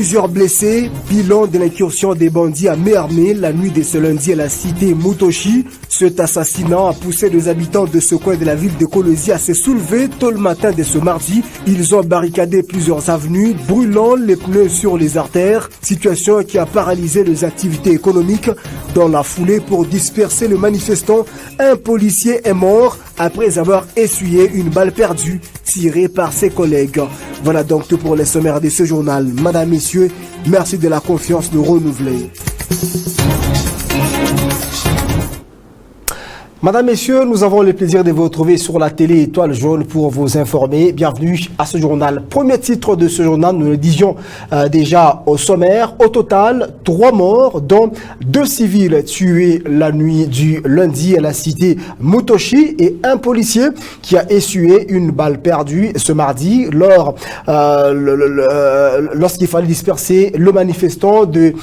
Plusieurs blessés, bilan de l'incursion des bandits à Méarmé la nuit de ce lundi à la cité Mutoshi. Cet assassinat a poussé les habitants de ce coin de la ville de Kolwezi à se soulever tôt le matin de ce mardi. Ils ont barricadé plusieurs avenues, brûlant les pneus sur les artères, situation qui a paralysé les activités économiques. Dans la foulée, pour disperser les manifestants, un policier est mort après avoir essuyé une balle perdue tirée par ses collègues. Voilà donc tout pour les sommaires de ce journal. Madame, Messieurs, merci de la confiance nous renouveler. Madame, Messieurs, nous avons le plaisir de vous retrouver sur la télé Étoile Jaune pour vous informer. Bienvenue à ce journal. Premier titre de ce journal, nous le disions déjà au sommaire. Au total, 3 morts, dont 2 civils tués la nuit du lundi à la cité Mutoshi et un policier qui a essuyé une balle perdue ce mardi lorsqu'il fallait disperser le manifestant du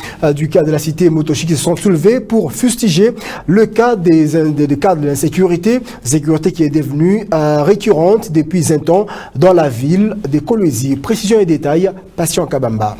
cas de la cité Mutoshi qui se sont soulevés pour fustiger le cas des cas de l'insécurité, sécurité qui est devenue récurrente depuis un temps dans la ville de Kolwezi. Précision et détails, Patient Kabamba.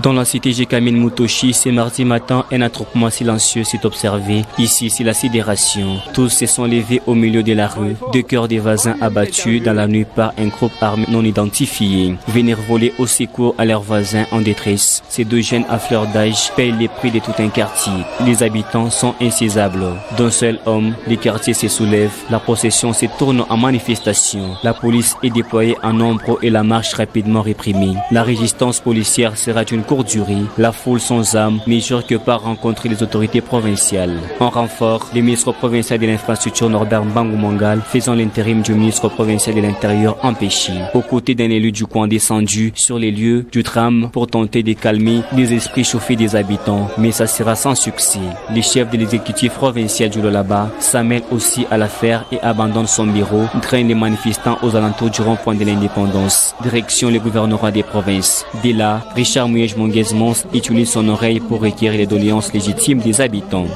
Dans la cité Jekamine Mutoshi, ce mardi matin, un attroupement silencieux s'est observé. Ici, c'est la sidération. Tous se sont levés au milieu de la rue. 2 cœurs des voisins abattus dans la nuit par un groupe armé non identifié. Venir voler au secours à leurs voisins en détresse. Ces 2 jeunes à fleur d'âge payent les prix de tout un quartier. Les habitants sont insaisables. D'un seul homme, les quartiers se soulèvent. La procession se tourne en manifestation. La police est déployée en nombre et la marche rapidement réprimée. La résistance policière sera d'une courte durée. La foule sans âme ne jure que par rencontrer les autorités provinciales. En renfort, le ministre provincial de l'infrastructure Norbert Mbangou Mangal, faisant l'intérim du ministre provincial de l'Intérieur empêché, aux côtés d'un élu du coin descendu sur les lieux du drame pour tenter de calmer les esprits chauffés des habitants. Mais ça sera sans succès. Le chef de l'exécutif provincial du Lolaba s'amène aussi à l'affaire et abandonne son bureau, draine les manifestants aux alentours du rond-point de l'indépendance. Direction le gouvernorat des provinces. Dès là, Richard Mouyej Monguezmons utilise son oreille pour requérir les doléances légitimes des habitants.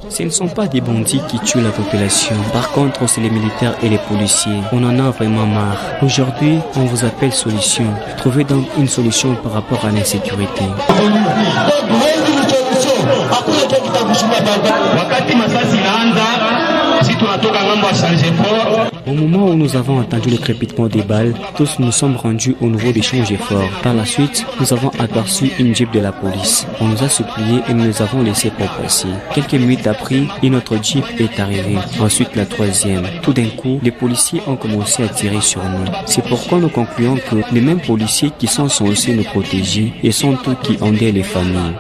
Ce ne sont pas des bandits qui tuent la population. Par contre, c'est les militaires et les policiers. On en a vraiment marre. Aujourd'hui, on vous appelle solution. Trouvez donc une solution par rapport à l'insécurité. Au moment où nous avons entendu le crépitement des balles, tous nous sommes rendus au niveau d'échange efforts. Par la suite, nous avons aperçu une jeep de la police. On nous a supplié et nous les avons laissés pour passer. Quelques minutes après, une autre jeep est arrivée. Ensuite, la troisième. Tout d'un coup, les policiers ont commencé à tirer sur nous. C'est pourquoi nous concluons que les mêmes policiers qui sont censés nous protéger et sont eux qui endettent les familles.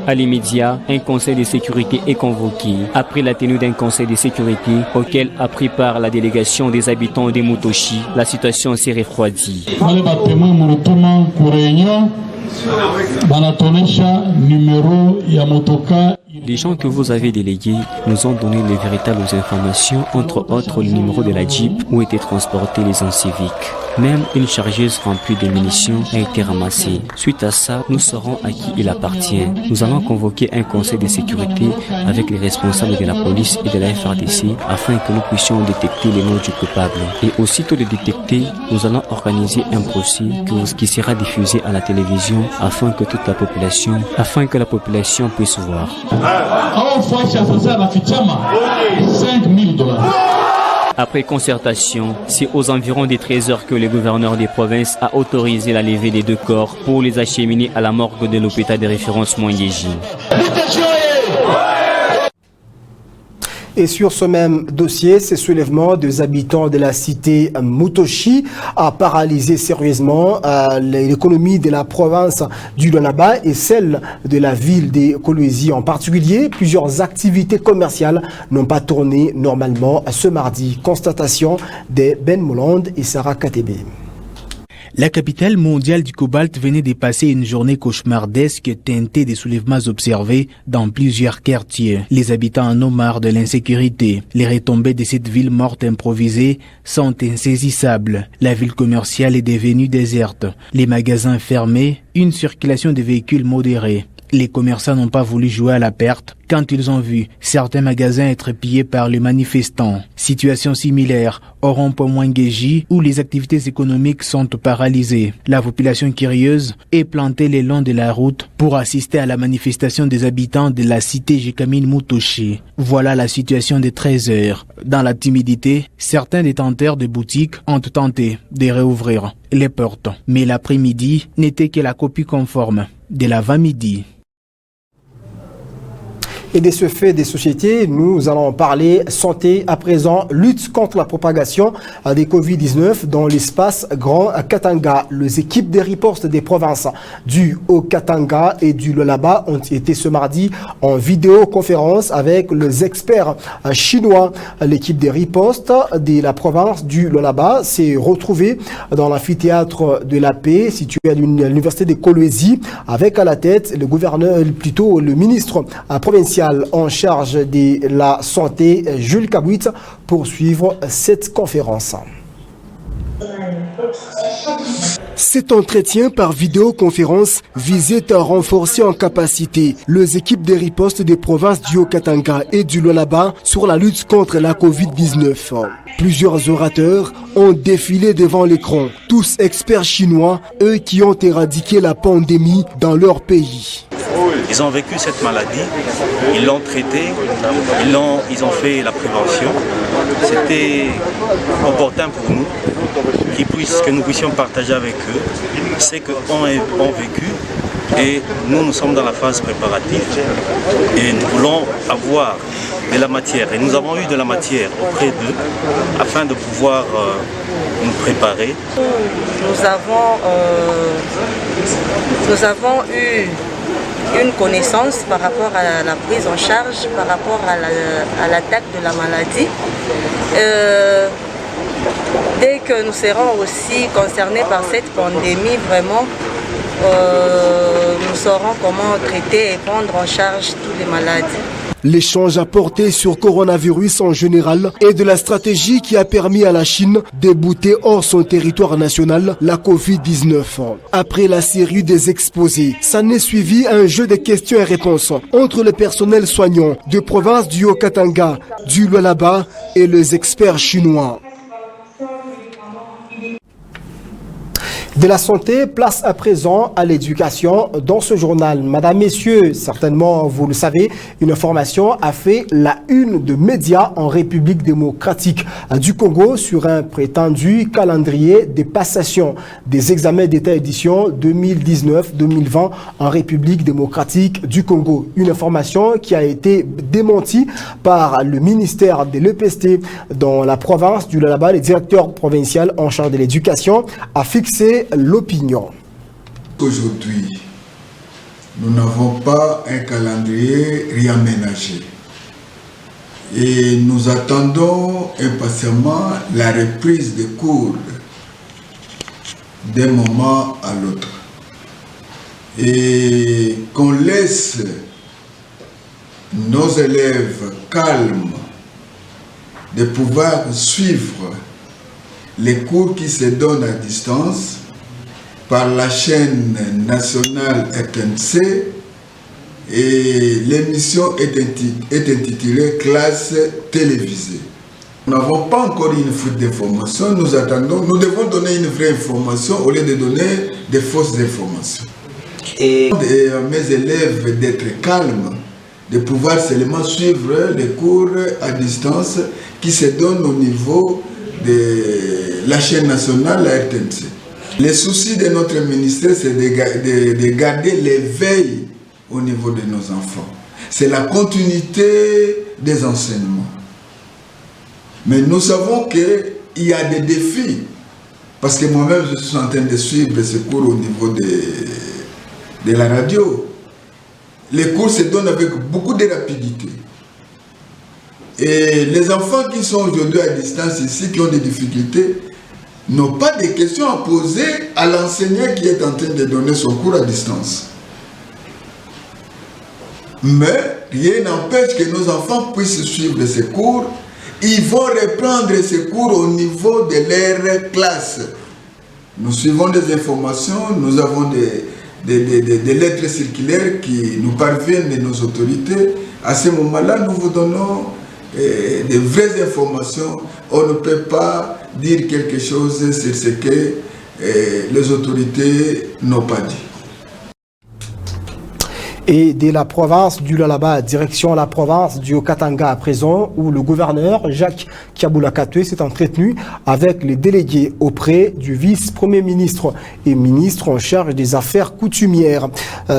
À l'immédiat, un conseil de sécurité est convoqué. Après la tenue d'un conseil de sécurité auquel a pris part la délégation des habitants de Mutoshi, la situation s'est refroidie. Les gens que vous avez délégués nous ont donné les véritables informations, entre autres le numéro de la Jeep où étaient transportés les gens civiques. Même une chargeuse remplie de munitions a été ramassée. Suite à ça, nous saurons à qui il appartient. Nous allons convoquer un conseil de sécurité avec les responsables de la police et de la FRDC afin que nous puissions détecter les noms du coupable. Et aussitôt de détecter, nous allons organiser un procès qui sera diffusé à la télévision afin que la population puisse voir. Après concertation, c'est aux environs des 13 heures que le gouverneur des provinces a autorisé la levée des 2 corps pour les acheminer à la morgue de l'hôpital de référence Mwenyeji. Et sur ce même dossier, ce soulèvement des habitants de la cité Mutoshi a paralysé sérieusement l'économie de la province du Lualaba et celle de la ville de Kolwezi en particulier. Plusieurs activités commerciales n'ont pas tourné normalement ce mardi. Constatation de Ben Moulande et Sarah Katebe. La capitale mondiale du cobalt venait de passer une journée cauchemardesque teintée des soulèvements observés dans plusieurs quartiers. Les habitants en ont marre de l'insécurité. Les retombées de cette ville morte improvisée sont insaisissables. La ville commerciale est devenue déserte. Les magasins fermés, une circulation de véhicules modérée. Les commerçants n'ont pas voulu jouer à la perte quand ils ont vu certains magasins être pillés par les manifestants. Situation similaire au rond-point Mwengeji où les activités économiques sont paralysées. La population curieuse est plantée le long de la route pour assister à la manifestation des habitants de la cité Jekamine Mutoshi. Voilà la situation des 13 heures. Dans la timidité, certains détenteurs de boutiques ont tenté de réouvrir les portes. Mais l'après-midi n'était que la copie conforme de l'avant-midi. Et de ce fait des sociétés, nous allons parler santé à présent, lutte contre la propagation des Covid-19 dans l'espace Grand Katanga. Les équipes des ripostes des provinces du Haut-Katanga et du Lualaba ont été ce mardi en vidéoconférence avec les experts chinois. L'équipe des ripostes de la province du Lualaba s'est retrouvée dans l'amphithéâtre de la paix situé à l'université de Kolwezi avec à la tête le gouverneur, plutôt le ministre provincial en charge de la santé, Jules Kabouit, pour suivre cette conférence. Cet entretien par vidéoconférence visait à renforcer en capacité les équipes des ripostes des provinces du Haut-Katanga et du Lualaba sur la lutte contre la Covid-19. Plusieurs orateurs ont défilé devant l'écran, tous experts chinois, eux qui ont éradiqué la pandémie dans leur pays. Ils ont vécu cette maladie, ils l'ont traitée, ils ont fait la prévention. C'était opportun pour nous que nous puissions partager avec eux ce qu'eux ont vécu. Et nous sommes dans la phase préparative et nous voulons avoir de la matière. Et nous avons eu de la matière auprès d'eux afin de pouvoir nous préparer. Nous avons eu une connaissance par rapport à la prise en charge, par rapport à l'attaque de la maladie. Dès que nous serons aussi concernés par cette pandémie, vraiment, nous saurons comment traiter et prendre en charge tous les malades. L'échange a porté sur coronavirus en général et de la stratégie qui a permis à la Chine de bouter hors son territoire national la Covid-19. Après la série des exposés, ça n'est suivi un jeu de questions et réponses entre le personnel soignant de province du Haut-Katanga, du Lualaba et les experts chinois. De la santé, place à présent à l'éducation dans ce journal. Madame, messieurs, certainement vous le savez, une information a fait la une de médias en République démocratique du Congo sur un prétendu calendrier des passations des examens d'État édition 2019-2020 en République démocratique du Congo. Une information qui a été démentie par le ministère de l'EPST dans la province du Lualaba. Le directeur provincial en charge de l'éducation a fixé l'opinion. Aujourd'hui, nous n'avons pas un calendrier réaménagé et nous attendons impatiemment la reprise des cours d'un moment à l'autre et qu'on laisse nos élèves calmes de pouvoir suivre les cours qui se donnent à distance par la chaîne nationale RTNC et l'émission est intitulée Classe télévisée. Nous n'avons pas encore une fuite d'informations, nous devons donner une vraie information au lieu de donner des fausses informations. Et à mes élèves d'être calmes, de pouvoir seulement suivre les cours à distance qui se donnent au niveau de la chaîne nationale, la RTNC. Le souci de notre ministère, c'est de garder l'éveil au niveau de nos enfants. C'est la continuité des enseignements. Mais nous savons qu'il y a des défis. Parce que moi-même, je suis en train de suivre ce cours au niveau de la radio. Les cours se donnent avec beaucoup de rapidité. Et les enfants qui sont aujourd'hui à distance ici, qui ont des difficultés, n'ont pas de questions à poser à l'enseignant qui est en train de donner son cours à distance. Mais rien n'empêche que nos enfants puissent suivre ces cours. Ils vont reprendre ces cours au niveau de leur classe. Nous suivons des informations, nous avons des lettres circulaires qui nous parviennent de nos autorités. À ce moment-là, nous vous donnons des vraies informations. On ne peut pas dire quelque chose sur ce que les autorités n'ont pas dit. Et de la province du Lualaba, direction la province du Haut-Katanga à présent, où le gouverneur Jacques Kiaboula-Katoué s'est entretenu avec les délégués auprès du vice-premier ministre et ministre en charge des affaires coutumières.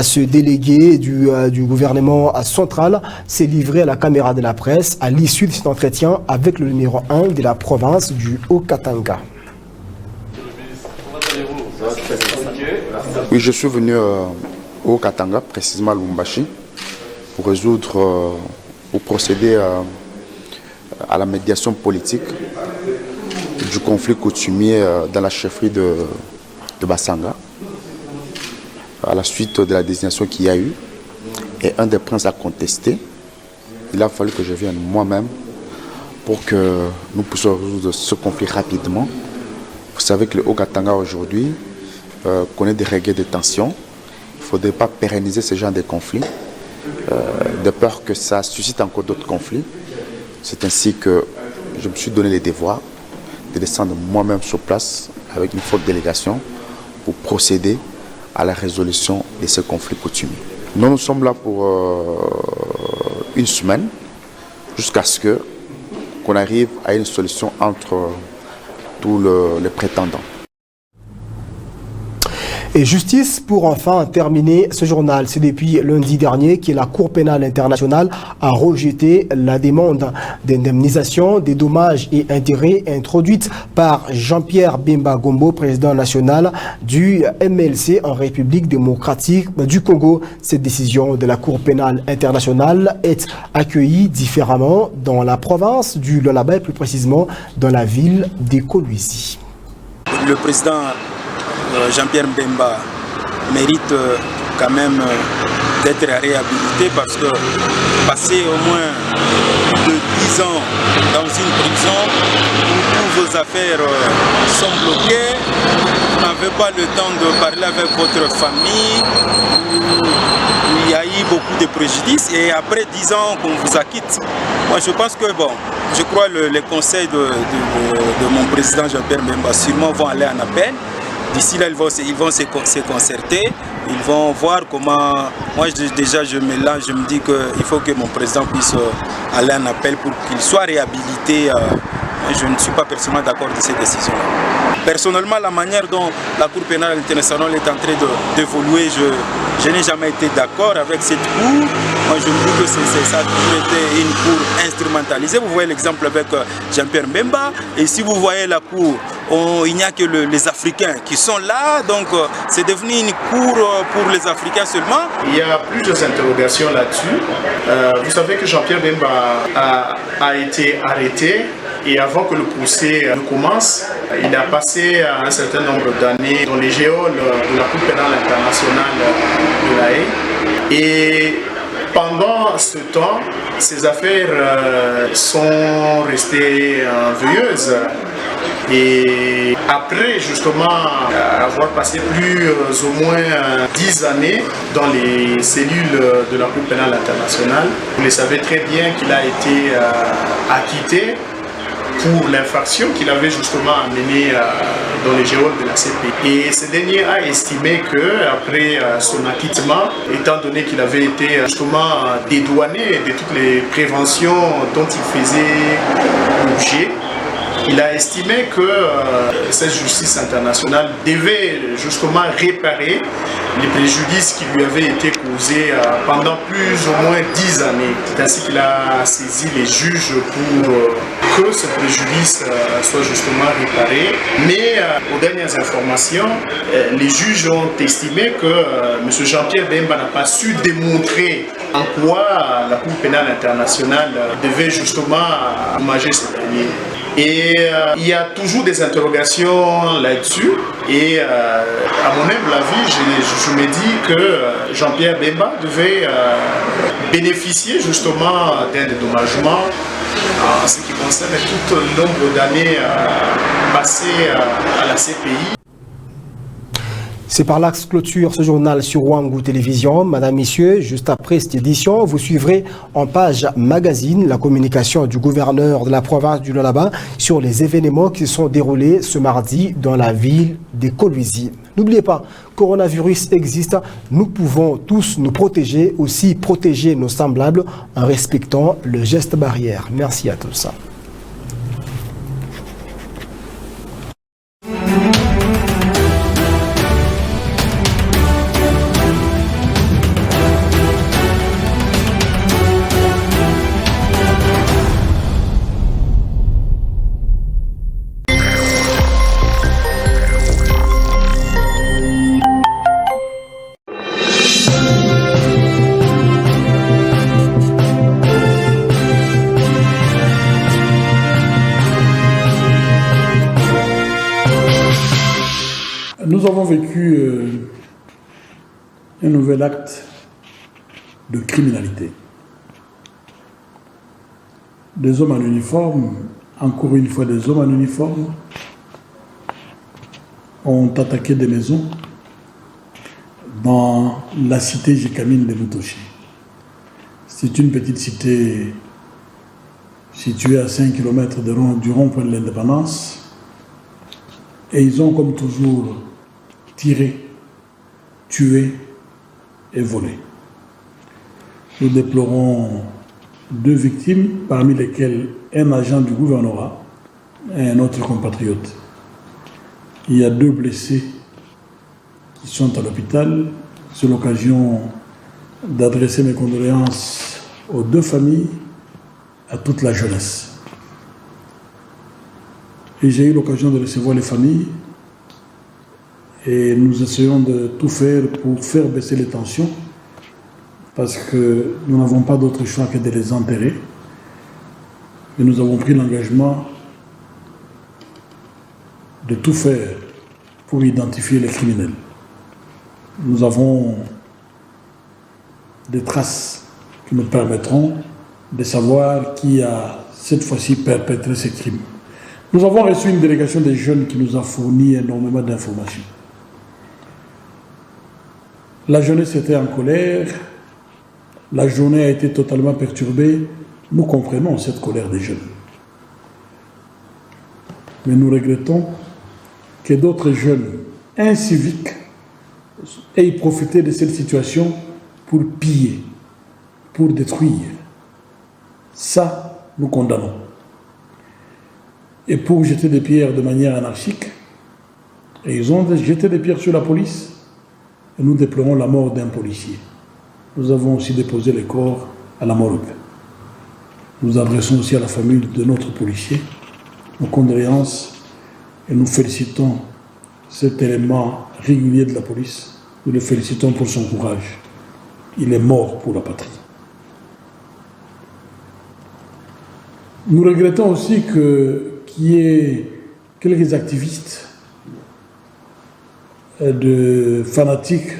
Ce délégué du gouvernement central s'est livré à la caméra de la presse à l'issue de cet entretien avec le numéro 1 de la province du Haut-Katanga. Oui, je suis venu au Katanga, précisément à Lubumbashi, pour résoudre, pour procéder à la médiation politique du conflit coutumier dans la chefferie de Bassanga, à la suite de la désignation qu'il y a eu. Et un des princes a contesté. Il a fallu que je vienne moi-même pour que nous puissions résoudre ce conflit rapidement. Vous savez que le Haut-Katanga aujourd'hui connaît des regains de tension. Il ne faudrait pas pérenniser ce genre de conflits, de peur que ça suscite encore d'autres conflits. C'est ainsi que je me suis donné les devoirs de descendre moi-même sur place avec une forte délégation pour procéder à la résolution de ce conflit coutumier. Nous sommes là pour une semaine jusqu'à ce qu'on arrive à une solution entre tous les prétendants. Et justice pour enfin terminer ce journal. C'est depuis lundi dernier que la Cour pénale internationale a rejeté la demande d'indemnisation des dommages et intérêts introduite par Jean-Pierre Bemba Gombo, président national du MLC en République démocratique du Congo. Cette décision de la Cour pénale internationale est accueillie différemment dans la province du Lualaba et plus précisément dans la ville d'Ekolwezi. Le président Jean-Pierre Bemba mérite quand même d'être réhabilité parce que passer au moins plus de 10 ans dans une prison où toutes vos affaires sont bloquées, vous n'avez pas le temps de parler avec votre famille, où il y a eu beaucoup de préjudices et après 10 ans qu'on vous acquitte. Moi je pense que bon, je crois que les conseils de mon président Jean-Pierre Bemba sûrement vont aller en appel. D'ici là, ils vont se concerter, ils vont voir comment... Moi, déjà, je me lance, je me dis qu'il faut que mon président puisse aller en appel pour qu'il soit réhabilité. Je ne suis pas personnellement d'accord de cette décision-là. Personnellement, la manière dont la Cour pénale internationale est en train d'évoluer, je n'ai jamais été d'accord avec cette Cour. Moi, je me dis que ça a toujours été une Cour instrumentalisée. Vous voyez l'exemple avec Jean-Pierre Bemba. Et si vous voyez la Cour, il n'y a que les Africains qui sont là. Donc, c'est devenu une Cour pour les Africains seulement. Il y a plusieurs interrogations là-dessus. Vous savez que Jean-Pierre Bemba a été arrêté. Et avant que le procès ne commence, il a passé un certain nombre d'années dans les geôles de la Cour pénale internationale de La Haye. Et pendant ce temps, ses affaires sont restées veilleuses. Et après justement avoir passé plus ou moins 10 années dans les cellules de la Cour pénale internationale, vous le savez très bien qu'il a été acquitté pour l'infraction qu'il avait justement amenée dans les geôles de la CPI. Et ce dernier a estimé qu'après son acquittement, étant donné qu'il avait été justement dédouané de toutes les préventions dont il faisait l'objet, il a estimé que cette justice internationale devait justement réparer les préjudices qui lui avaient été causés pendant plus ou moins 10 années. C'est ainsi qu'il a saisi les juges pour que ce préjudice soit justement réparé. Mais aux dernières informations, les juges ont estimé que M. Jean-Pierre Bemba n'a pas su démontrer en quoi la Cour pénale internationale devait justement hommager ce dernier. Et il y a toujours des interrogations là-dessus. Et à mon humble avis, je me dis que Jean-Pierre Bemba devait bénéficier justement d'un dédommagement en ce qui concerne tout le nombre d'années passées à la CPI. C'est par là que se clôture ce journal sur Wangu Télévision. Madame, Messieurs, juste après cette édition, vous suivrez en page magazine la communication du gouverneur de la province du Lualaba sur les événements qui se sont déroulés ce mardi dans la ville de Kolwezi. N'oubliez pas, coronavirus existe, nous pouvons tous nous protéger, aussi protéger nos semblables en respectant le geste barrière. Merci à tous. Nous avons vécu un nouvel acte de criminalité. Des hommes en uniforme, encore une fois des hommes en uniforme, ont attaqué des maisons dans la cité Jekamine de Mutoshi. C'est une petite cité située à 5 km du rond-point de l'Indépendance. Et ils ont, comme toujours, tiré, tué et volé. Nous déplorons 2 victimes, parmi lesquelles un agent du gouvernorat et un autre compatriote. Il y a 2 blessés qui sont à l'hôpital. C'est l'occasion d'adresser mes condoléances aux 2 familles, à toute la jeunesse. Et j'ai eu l'occasion de recevoir les familles et nous essayons de tout faire pour faire baisser les tensions parce que nous n'avons pas d'autre choix que de les enterrer. Et nous avons pris l'engagement de tout faire pour identifier les criminels. Nous avons des traces qui nous permettront de savoir qui a cette fois-ci perpétré ces crimes. Nous avons reçu une délégation des jeunes qui nous a fourni énormément d'informations. La jeunesse était en colère, la journée a été totalement perturbée. Nous comprenons cette colère des jeunes. Mais nous regrettons que d'autres jeunes inciviques aient profité de cette situation pour piller, pour détruire. Ça, nous condamnons. Et pour jeter des pierres de manière anarchique, et ils ont jeté des pierres sur la police, et nous déplorons la mort d'un policier. Nous avons aussi déposé les corps à la morgue. Nous adressons aussi à la famille de notre policier nos condoléances et nous félicitons cet élément régulier de la police. Nous le félicitons pour son courage. Il est mort pour la patrie. Nous regrettons aussi qu'il y ait quelques activistes de fanatiques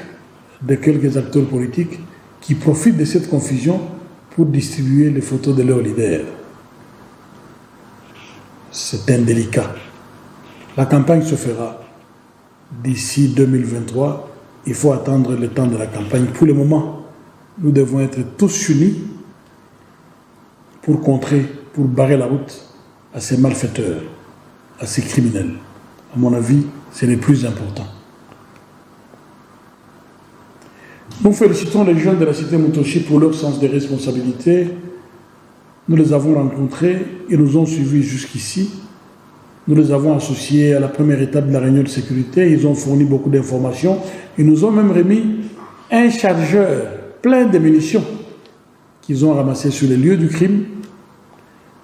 de quelques acteurs politiques qui profitent de cette confusion pour distribuer les photos de leurs leaders. C'est indélicat. La campagne se fera d'ici 2023. Il faut attendre le temps de la campagne. Pour le moment, nous devons être tous unis pour contrer, pour barrer la route à ces malfaiteurs, à ces criminels. À mon avis, c'est le plus important. Nous félicitons les jeunes de la cité Mutoshi pour leur sens des responsabilités. Nous les avons rencontrés, ils nous ont suivis jusqu'ici. Nous les avons associés à la première étape de la réunion de sécurité. Ils ont fourni beaucoup d'informations. Ils nous ont même remis un chargeur plein de munitions qu'ils ont ramassé sur les lieux du crime.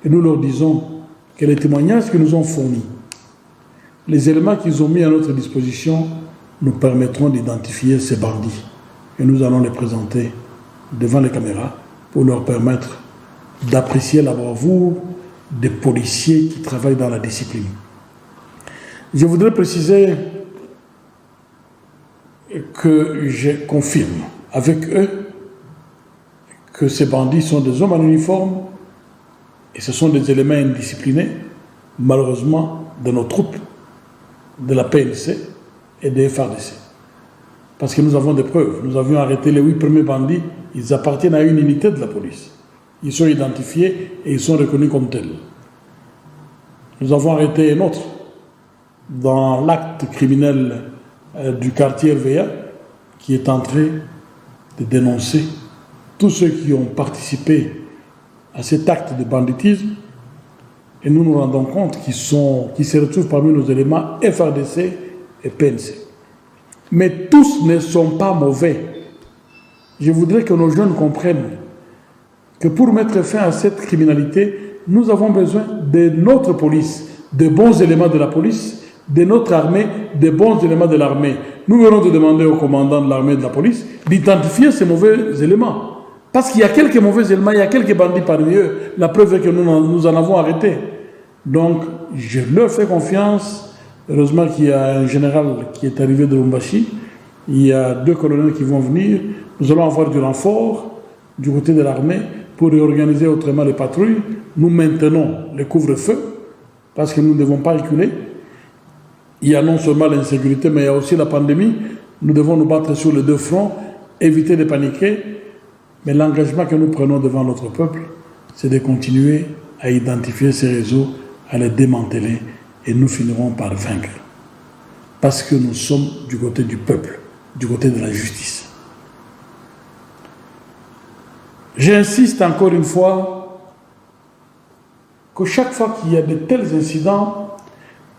Et nous leur disons que les témoignages qu'ils nous ont fournis, les éléments qu'ils ont mis à notre disposition, nous permettront d'identifier ces bandits. Et nous allons les présenter devant les caméras pour leur permettre d'apprécier la bravoure des policiers qui travaillent dans la discipline. Je voudrais préciser que je confirme avec eux que ces bandits sont des hommes en uniforme et ce sont des éléments indisciplinés, malheureusement, de nos troupes, de la PNC et des FARDC. parce que nous avons des preuves. Nous avions arrêté les 8 premiers bandits, ils appartiennent à une unité de la police. Ils sont identifiés et ils sont reconnus comme tels. Nous avons arrêté un autre dans l'acte criminel du quartier RVA qui est en train de dénoncer tous ceux qui ont participé à cet acte de banditisme et nous nous rendons compte qu'ils se retrouvent parmi nos éléments FARDC et PNC. Mais tous ne sont pas mauvais. Je voudrais que nos jeunes comprennent que pour mettre fin à cette criminalité, nous avons besoin de notre police, de bons éléments de la police, de notre armée, de bons éléments de l'armée. Nous venons de demander au commandant de l'armée et de la police d'identifier ces mauvais éléments. Parce qu'il y a quelques mauvais éléments, il y a quelques bandits parmi eux. La preuve est que nous en avons arrêté. Donc, je leur fais confiance. Heureusement qu'il y a un général qui est arrivé de Lubumbashi. Il y a 2 colonels qui vont venir. Nous allons avoir du renfort du côté de l'armée pour réorganiser autrement les patrouilles. Nous maintenons le couvre-feu parce que nous ne devons pas reculer. Il y a non seulement l'insécurité, mais il y a aussi la pandémie. Nous devons nous battre sur les 2 fronts, éviter de paniquer. Mais l'engagement que nous prenons devant notre peuple, c'est de continuer à identifier ces réseaux, à les démanteler, et nous finirons par vaincre. Parce que nous sommes du côté du peuple, du côté de la justice. J'insiste encore une fois que chaque fois qu'il y a de tels incidents,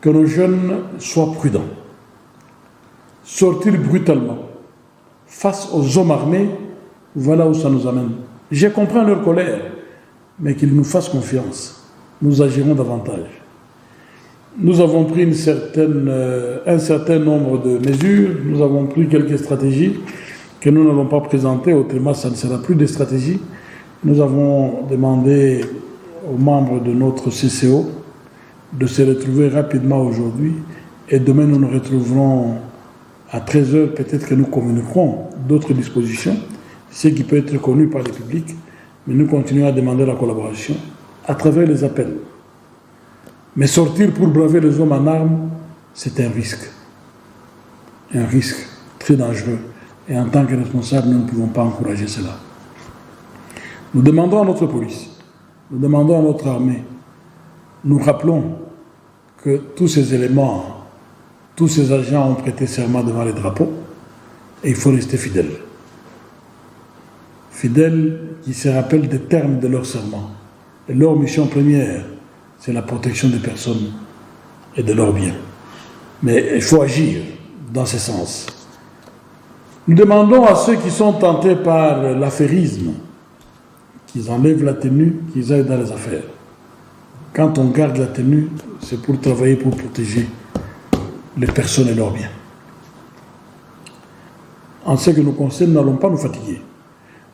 que nos jeunes soient prudents. Sortir brutalement face aux hommes armés, voilà où ça nous amène. Je comprends leur colère, mais qu'ils nous fassent confiance. Nous agirons davantage. Nous avons pris un certain nombre de mesures, nous avons pris quelques stratégies que nous n'allons pas présenter, autrement ça ne sera plus des stratégies. Nous avons demandé aux membres de notre CCO de se retrouver rapidement aujourd'hui et demain nous nous retrouverons à 13h, peut-être que nous communiquerons d'autres dispositions, ce qui peut être connu par le public, mais nous continuons à demander la collaboration à travers les appels. Mais sortir pour braver les hommes en armes, c'est un risque très dangereux. Et en tant que responsable, nous ne pouvons pas encourager cela. Nous demandons à notre police, nous demandons à notre armée, nous rappelons que tous ces éléments, tous ces agents ont prêté serment devant les drapeaux et il faut rester fidèle. Fidèles qui se rappellent des termes de leur serment. Et leur mission première, c'est la protection des personnes et de leurs biens. Mais il faut agir dans ce sens. Nous demandons à ceux qui sont tentés par l'affairisme qu'ils enlèvent la tenue, qu'ils aillent dans les affaires. Quand on garde la tenue, c'est pour travailler, pour protéger les personnes et leurs biens. En ce qui nous concerne, nous n'allons pas nous fatiguer.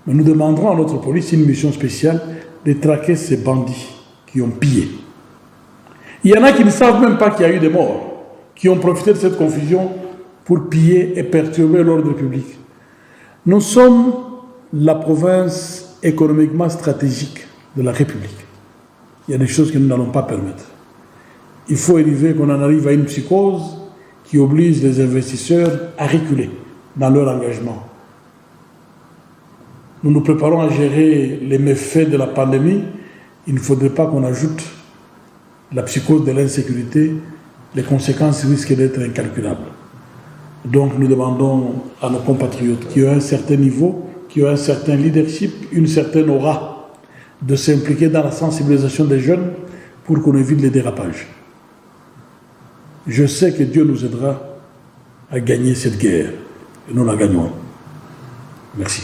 Mais nous demanderons à notre police une mission spéciale de traquer ces bandits qui ont pillé. Il y en a qui ne savent même pas qu'il y a eu des morts, qui ont profité de cette confusion pour piller et perturber l'ordre public. Nous sommes la province économiquement stratégique de la République. Il y a des choses que nous n'allons pas permettre. Il faut éviter qu'on en arrive à une psychose qui oblige les investisseurs à reculer dans leur engagement. Nous nous préparons à gérer les méfaits de la pandémie. Il ne faudrait pas qu'on ajoute la psychose de l'insécurité. Les conséquences risquent d'être incalculables. Donc nous demandons à nos compatriotes qui ont un certain niveau, qui ont un certain leadership, une certaine aura, de s'impliquer dans la sensibilisation des jeunes pour qu'on évite les dérapages. Je sais que Dieu nous aidera à gagner cette guerre et nous la gagnerons. Merci.